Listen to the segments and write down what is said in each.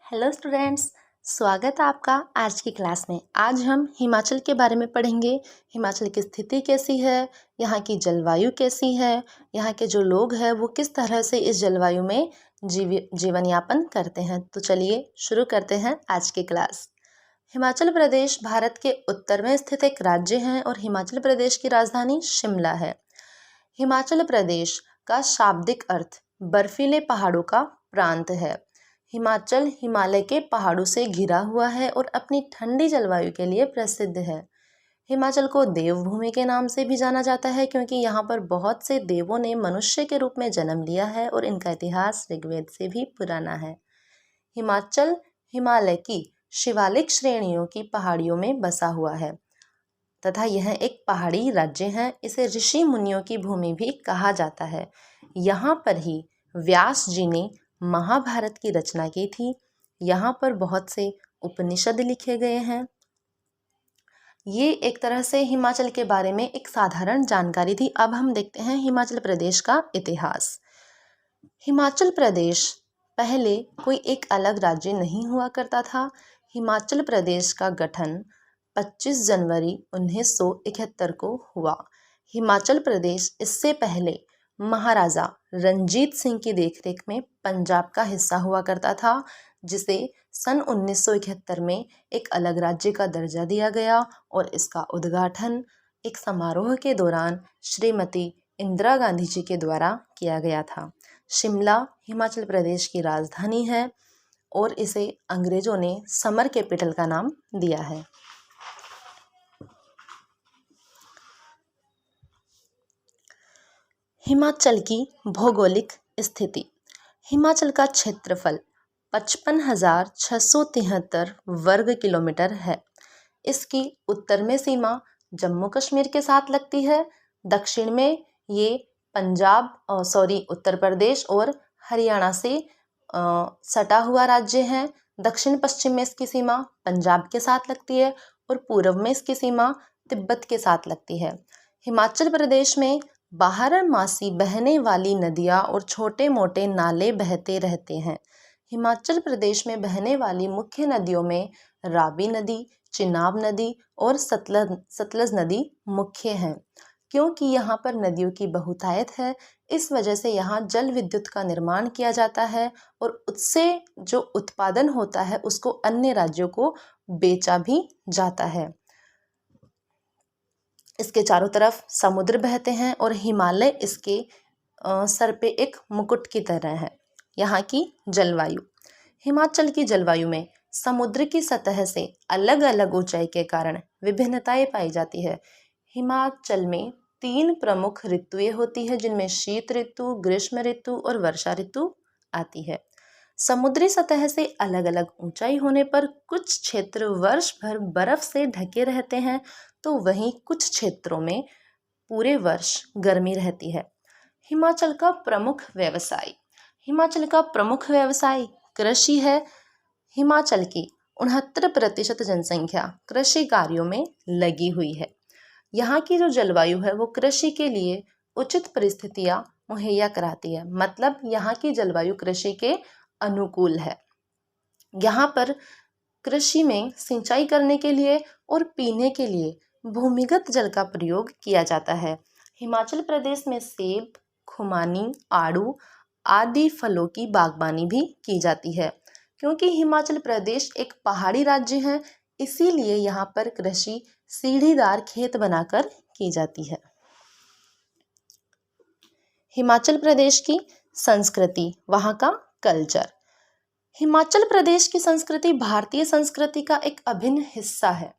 Hello students, स्वागत है आपका आज की क्लास में। आज हम हिमाचल के बारे में पढ़ेंगे। हिमाचल की स्थिति कैसी है, यहाँ की जलवायु कैसी है, यहाँ के जो लोग हैं वो किस तरह से इस जलवायु में जीवन यापन करते हैं। तो चलिए शुरू करते हैं आज की क्लास। हिमाचल प्रदेश भारत के उत्तर में स्थित एक राज्य है और हिमाचल प्रदेश की राजधानी शिमला है। हिमाचल प्रदेश का शाब्दिक अर्थ बर्फीले पहाड़ों का प्रांत है। हिमाचल हिमालय के पहाड़ों से घिरा हुआ है और अपनी ठंडी जलवायु के लिए प्रसिद्ध है। हिमाचल को देवभूमि के नाम से भी जाना जाता है क्योंकि यहाँ पर बहुत से देवों ने मनुष्य के रूप में जन्म लिया है और इनका इतिहास ऋग्वेद से भी पुराना है। हिमाचल हिमालय की शिवालिक श्रेणियों की पहाड़ियों में बसा हुआ है तथा यह एक पहाड़ी राज्य है। इसे ऋषि मुनियों की भूमि भी कहा जाता है। यहाँ पर ही व्यास जी ने महाभारत की रचना की थी। यहाँ पर बहुत से उपनिषद लिखे गए हैं। ये एक तरह से हिमाचल के बारे में एक साधारण जानकारी थी। अब हम देखते हैं हिमाचल प्रदेश का इतिहास। हिमाचल प्रदेश पहले कोई एक अलग राज्य नहीं हुआ करता था। हिमाचल प्रदेश का गठन 25 जनवरी 1971 को हुआ। हिमाचल प्रदेश इससे पहले महाराजा रंजीत सिंह की देखरेख में पंजाब का हिस्सा हुआ करता था, जिसे सन 1971 में एक अलग राज्य का दर्जा दिया गया और इसका उद्घाटन एक समारोह के दौरान श्रीमती इंदिरा गांधी जी के द्वारा किया गया था। शिमला हिमाचल प्रदेश की राजधानी है और इसे अंग्रेजों ने समर कैपिटल का नाम दिया है। हिमाचल की भौगोलिक स्थिति। हिमाचल का क्षेत्रफल 55,673 वर्ग किलोमीटर है। इसकी उत्तर में सीमा जम्मू कश्मीर के साथ लगती है। दक्षिण में ये उत्तर प्रदेश और हरियाणा से सटा हुआ राज्य है। दक्षिण पश्चिम में इसकी सीमा पंजाब के साथ लगती है और पूर्व में इसकी सीमा तिब्बत के साथ लगती है। हिमाचल प्रदेश में बारहमासी बहने वाली नदियाँ और छोटे मोटे नाले बहते रहते हैं। हिमाचल प्रदेश में बहने वाली मुख्य नदियों में रावी नदी, चिनाब नदी और सतलज नदी मुख्य हैं। क्योंकि यहाँ पर नदियों की बहुतायत है, इस वजह से यहाँ जल विद्युत का निर्माण किया जाता है और उससे जो उत्पादन होता है उसको अन्य राज्यों को बेचा भी जाता है। इसके चारों तरफ समुद्र बहते हैं और हिमालय इसके सर पे एक मुकुट की तरह है। यहाँ की जलवायु। हिमाचल की जलवायु में समुद्र की सतह से अलग अलग ऊंचाई के कारण विभिन्नताएं पाई जाती है। हिमाचल में 3 प्रमुख ऋतुएं होती है, जिनमें शीत ऋतु, ग्रीष्म ऋतु और वर्षा ऋतु आती है। समुद्री सतह से अलग अलग ऊंचाई होने पर कुछ क्षेत्र वर्ष भर बर्फ से ढके रहते हैं, तो वहीं कुछ क्षेत्रों में पूरे वर्ष गर्मी रहती है। हिमाचल का प्रमुख व्यवसाय। हिमाचल का प्रमुख व्यवसाय कृषि है। हिमाचल की 69% जनसंख्या कृषि कार्यों में लगी हुई है। यहाँ की जो जलवायु है वो कृषि के लिए उचित परिस्थितियाँ मुहैया कराती है। मतलब यहाँ की जलवायु कृषि के अनुकूल है। यहाँ पर कृषि में सिंचाई करने के लिए और पीने के लिए भूमिगत जल का प्रयोग किया जाता है। हिमाचल प्रदेश में सेब, खुमानी, आड़ू आदि फलों की बागवानी भी की जाती है। क्योंकि हिमाचल प्रदेश एक पहाड़ी राज्य है, इसीलिए यहाँ पर कृषि सीढ़ीदार खेत बनाकर की जाती है। हिमाचल प्रदेश की संस्कृति, वहाँ का कल्चर। हिमाचल प्रदेश की संस्कृति भारतीय संस्कृति का एक अभिन्न हिस्सा है।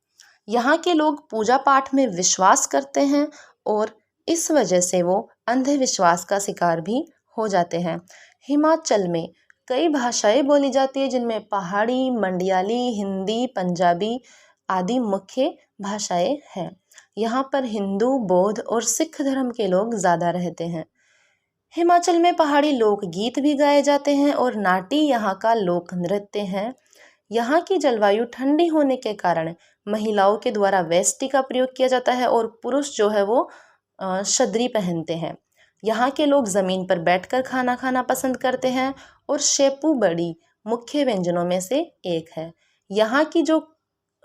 यहाँ के लोग पूजा पाठ में विश्वास करते हैं और इस वजह से वो अंधविश्वास का शिकार भी हो जाते हैं। हिमाचल में कई भाषाएं बोली जाती है, जिनमें पहाड़ी, मंडियाली, हिंदी, पंजाबी आदि मुख्य भाषाएं हैं। यहाँ पर हिंदू, बौद्ध और सिख धर्म के लोग ज़्यादा रहते हैं। हिमाचल में पहाड़ी लोकगीत भी गाए जाते हैं और नाटी यहाँ का लोक नृत्य है। यहाँ की जलवायु ठंडी होने के कारण महिलाओं के द्वारा वेस्टी का प्रयोग किया जाता है और पुरुष जो है वो शदरी पहनते हैं। यहाँ के लोग ज़मीन पर बैठकर खाना खाना पसंद करते हैं और शेपू बड़ी मुख्य व्यंजनों में से एक है। यहाँ की जो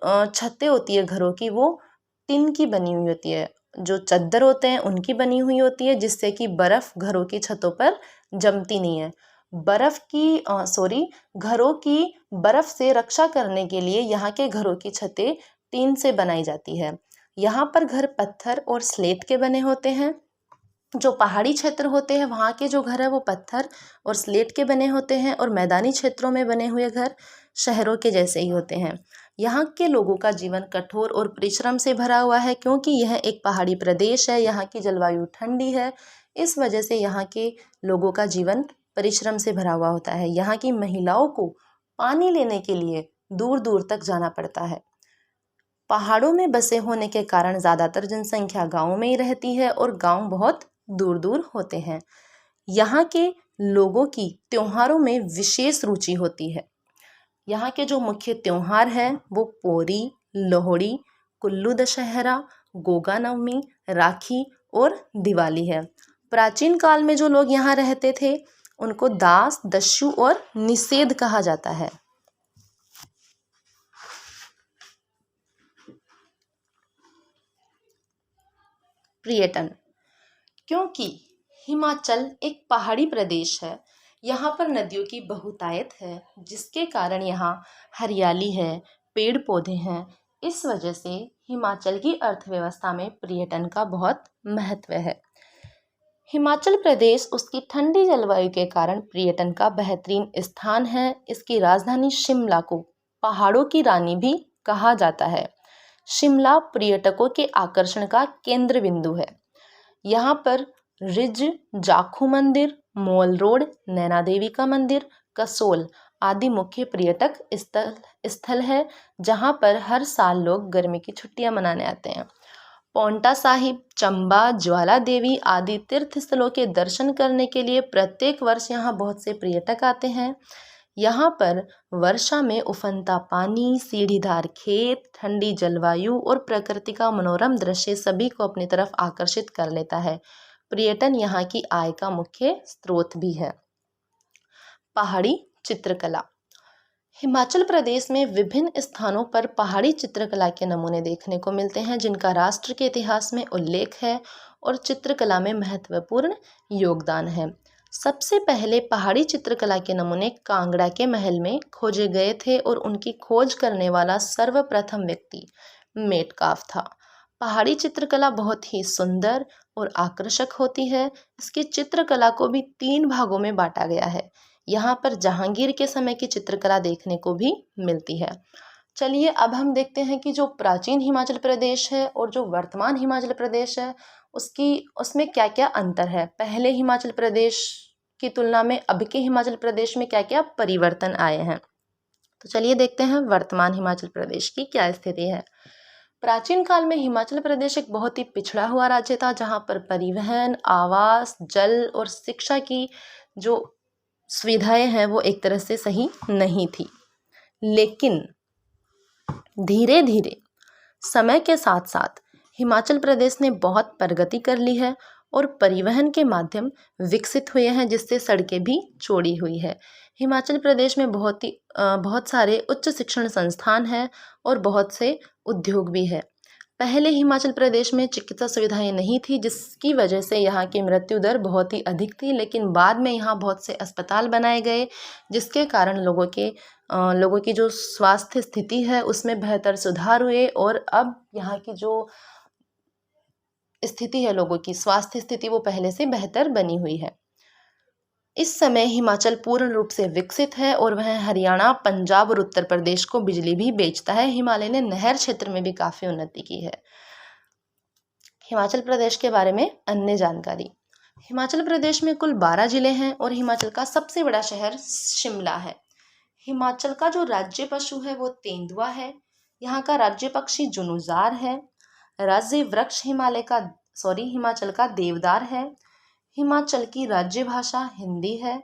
छतें होती है घरों की, वो टिन की बनी हुई होती है। जो चद्दर होते हैं उनकी बनी हुई होती है, जिससे कि बर्फ़ घरों की छतों पर जमती नहीं है। घरों की बर्फ़ से रक्षा करने के लिए यहाँ के घरों की छतें टीन से बनाई जाती है। यहाँ पर घर पत्थर और स्लेट के बने होते हैं। जो पहाड़ी क्षेत्र होते हैं वहाँ के जो घर है वो पत्थर और स्लेट के बने होते हैं, और मैदानी क्षेत्रों में बने हुए घर शहरों के जैसे ही होते हैं। यहाँ के लोगों का जीवन कठोर और परिश्रम से भरा हुआ है, क्योंकि यह एक पहाड़ी प्रदेश है। यहाँ की जलवायु ठंडी है, इस वजह से यहाँ के लोगों का जीवन परिश्रम से भरा हुआ होता है। यहाँ की महिलाओं को पानी लेने के लिए दूर दूर तक जाना पड़ता है। पहाड़ों में बसे होने के कारण ज़्यादातर जनसंख्या गाँव में ही रहती है, और गाँव बहुत दूर दूर होते हैं। यहाँ के लोगों की त्योहारों में विशेष रुचि होती है। यहाँ के जो मुख्य त्योहार हैं वो पोरी, लोहड़ी, कुल्लू दशहरा, गोगा नवमी, राखी और दिवाली है। प्राचीन काल में जो लोग यहाँ रहते थे उनको दास, दस्यु और निषेध कहा जाता है। पर्यटन, क्योंकि हिमाचल एक पहाड़ी प्रदेश है, यहाँ पर नदियों की बहुतायत है, जिसके कारण यहाँ हरियाली है, पेड़ पौधे हैं। इस वजह से हिमाचल की अर्थव्यवस्था में पर्यटन का बहुत महत्व है। हिमाचल प्रदेश उसकी ठंडी जलवायु के कारण पर्यटन का बेहतरीन स्थान है। इसकी राजधानी शिमला को पहाड़ों की रानी भी कहा जाता है। शिमला पर्यटकों के आकर्षण का केंद्र बिंदु है। यहाँ पर रिज, जाखू मंदिर, मॉल रोड, नैना देवी का मंदिर, कसोल आदि मुख्य पर्यटक स्थल है, जहाँ पर हर साल लोग गर्मी की छुट्टियाँ मनाने आते हैं। पौंटा साहिब, चंबा, ज्वाला देवी आदि तीर्थ स्थलों के दर्शन करने के लिए प्रत्येक वर्ष यहाँ बहुत से पर्यटक आते हैं। यहाँ पर वर्षा में उफनता पानी, सीढ़ीदार खेत, ठंडी जलवायु और प्रकृति का मनोरम दृश्य सभी को अपनी तरफ आकर्षित कर लेता है। पर्यटन यहाँ की आय का मुख्य स्रोत भी है। पहाड़ी चित्रकला, हिमाचल प्रदेश में विभिन्न स्थानों पर पहाड़ी चित्रकला के नमूने देखने को मिलते हैं, जिनका राष्ट्र के इतिहास में उल्लेख है और चित्रकला में महत्वपूर्ण योगदान है। सबसे पहले पहाड़ी चित्रकला के नमूने कांगड़ा के महल में खोजे गए थे, और उनकी खोज करने वाला सर्वप्रथम व्यक्ति मेटकाफ था। पहाड़ी चित्रकला बहुत ही सुंदर और आकर्षक होती है। इसकी चित्रकला को भी 3 भागों में बांटा गया है। यहाँ पर जहांगीर के समय की चित्रकला देखने को भी मिलती है। चलिए अब हम देखते हैं कि जो प्राचीन हिमाचल प्रदेश है और जो वर्तमान हिमाचल प्रदेश है उसमें क्या क्या अंतर है। पहले हिमाचल प्रदेश की तुलना में अब के हिमाचल प्रदेश में क्या क्या परिवर्तन आए हैं। तो चलिए देखते हैं वर्तमान हिमाचल प्रदेश की क्या स्थिति है। प्राचीन काल में हिमाचल प्रदेश एक बहुत ही पिछड़ा हुआ राज्य था, जहाँ पर परिवहन, आवास, जल और शिक्षा की जो सुविधाएं हैं वो एक तरह से सही नहीं थी। लेकिन धीरे धीरे समय के साथ साथ हिमाचल प्रदेश ने बहुत प्रगति कर ली है, और परिवहन के माध्यम विकसित हुए हैं, जिससे सड़कें भी चौड़ी हुई है। हिमाचल प्रदेश में बहुत सारे उच्च शिक्षण संस्थान हैं और बहुत से उद्योग भी है। पहले हिमाचल प्रदेश में चिकित्सा सुविधाएं नहीं थी, जिसकी वजह से यहाँ की मृत्यु दर बहुत ही अधिक थी, लेकिन बाद में यहाँ बहुत से अस्पताल बनाए गए, जिसके कारण लोगों की जो स्वास्थ्य स्थिति है उसमें बेहतर सुधार हुए, और अब यहाँ की जो स्थिति है लोगों की स्वास्थ्य स्थिति वो पहले से बेहतर बनी हुई है। इस समय हिमाचल पूर्ण रूप से विकसित है, और वह हरियाणा, पंजाब और उत्तर प्रदेश को बिजली भी बेचता है। हिमालय ने नहर क्षेत्र में भी काफ़ी उन्नति की है। हिमाचल प्रदेश के बारे में अन्य जानकारी। हिमाचल प्रदेश में कुल 12 जिले हैं, और हिमाचल का सबसे बड़ा शहर शिमला है। हिमाचल का जो राज्य पशु है वो तेंदुआ है। यहाँ का राज्य पक्षी जुनूजार है। राज्य वृक्ष हिमाचल का देवदार है। हिमाचल की राज्य भाषा हिंदी है।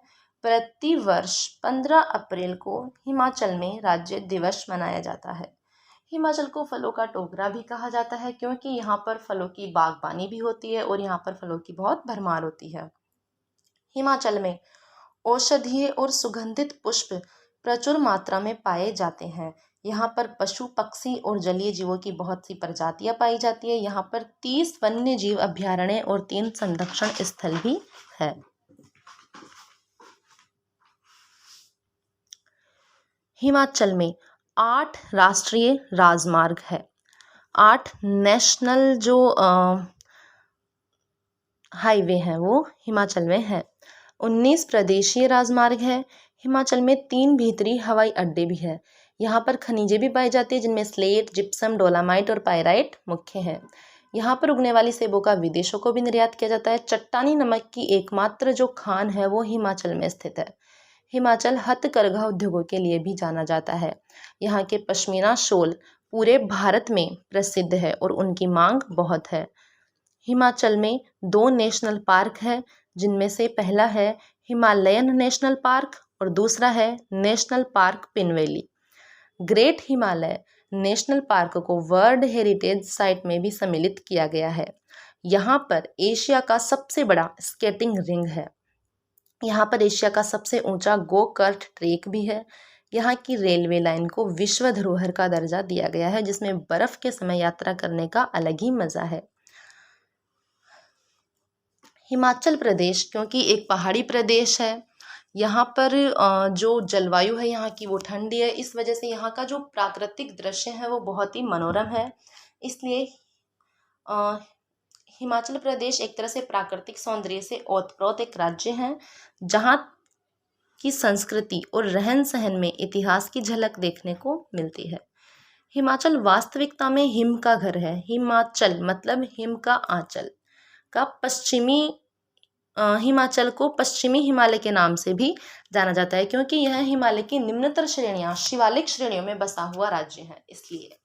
प्रति वर्ष 15 अप्रैल को हिमाचल में राज्य दिवस मनाया जाता है। हिमाचल को फलों का टोकरा भी कहा जाता है, क्योंकि यहाँ पर फलों की बागबानी भी होती है और यहाँ पर फलों की बहुत भरमार होती है। हिमाचल में औषधीय और सुगंधित पुष्प प्रचुर मात्रा में पाए जाते हैं। यहाँ पर पशु पक्षी और जलीय जीवों की बहुत सी प्रजातियां पाई जाती है। यहाँ पर 30 वन्य जीव अभ्यारण्य और 3 संरक्षण स्थल भी है। हिमाचल में 8 राष्ट्रीय राजमार्ग है। 8 नेशनल जो हाईवे हैं वो हिमाचल में है। 19 प्रदेशीय राजमार्ग है। हिमाचल में 3 भीतरी हवाई अड्डे भी है। यहाँ पर खनिजें भी पाई जाती है जिनमें स्लेट, जिप्सम, डोलामाइट और पायराइट मुख्य है। यहाँ पर उगने वाली सेबों का विदेशों को भी निर्यात किया जाता है। चट्टानी नमक की एकमात्र जो खान है वो हिमाचल में स्थित है। हिमाचल हथकरघा उद्योगों के लिए भी जाना जाता है। यहाँ के पश्मीना शॉल पूरे भारत में प्रसिद्ध है और उनकी मांग बहुत है। हिमाचल में 2 नेशनल पार्क है जिनमें से पहला है हिमालयन नेशनल पार्क और दूसरा है national park Pin Valley. Great Himalaya national park को वर्ल्ड हेरिटेज साइट में भी सम्मिलित किया गया है। यहाँ पर एशिया का सबसे बड़ा स्केटिंग रिंग है। यहाँ पर एशिया का सबसे ऊंचा गो कर्ट ट्रैक भी है। यहाँ की रेलवे लाइन को विश्व धरोहर का दर्जा दिया गया है जिसमें बर्फ के समय यात्रा करने का अलग ही मजा है। हिमाचल प्रदेश क्योंकि एक पहाड़ी प्रदेश है, यहाँ पर जो जलवायु है यहाँ की वो ठंडी है। इस वजह से यहाँ का जो प्राकृतिक दृश्य है वो बहुत ही मनोरम है। इसलिए हिमाचल प्रदेश एक तरह से प्राकृतिक सौंदर्य से ओतप्रोत एक राज्य है जहाँ की संस्कृति और रहन सहन में इतिहास की झलक देखने को मिलती है। हिमाचल वास्तविकता में हिम का घर है। हिमाचल मतलब हिम का आंचल का हिमाचल को पश्चिमी हिमालय के नाम से भी जाना जाता है क्योंकि यह हिमालय की निम्नतर श्रेणियां शिवालिक श्रेणियों में बसा हुआ राज्य है, इसलिए।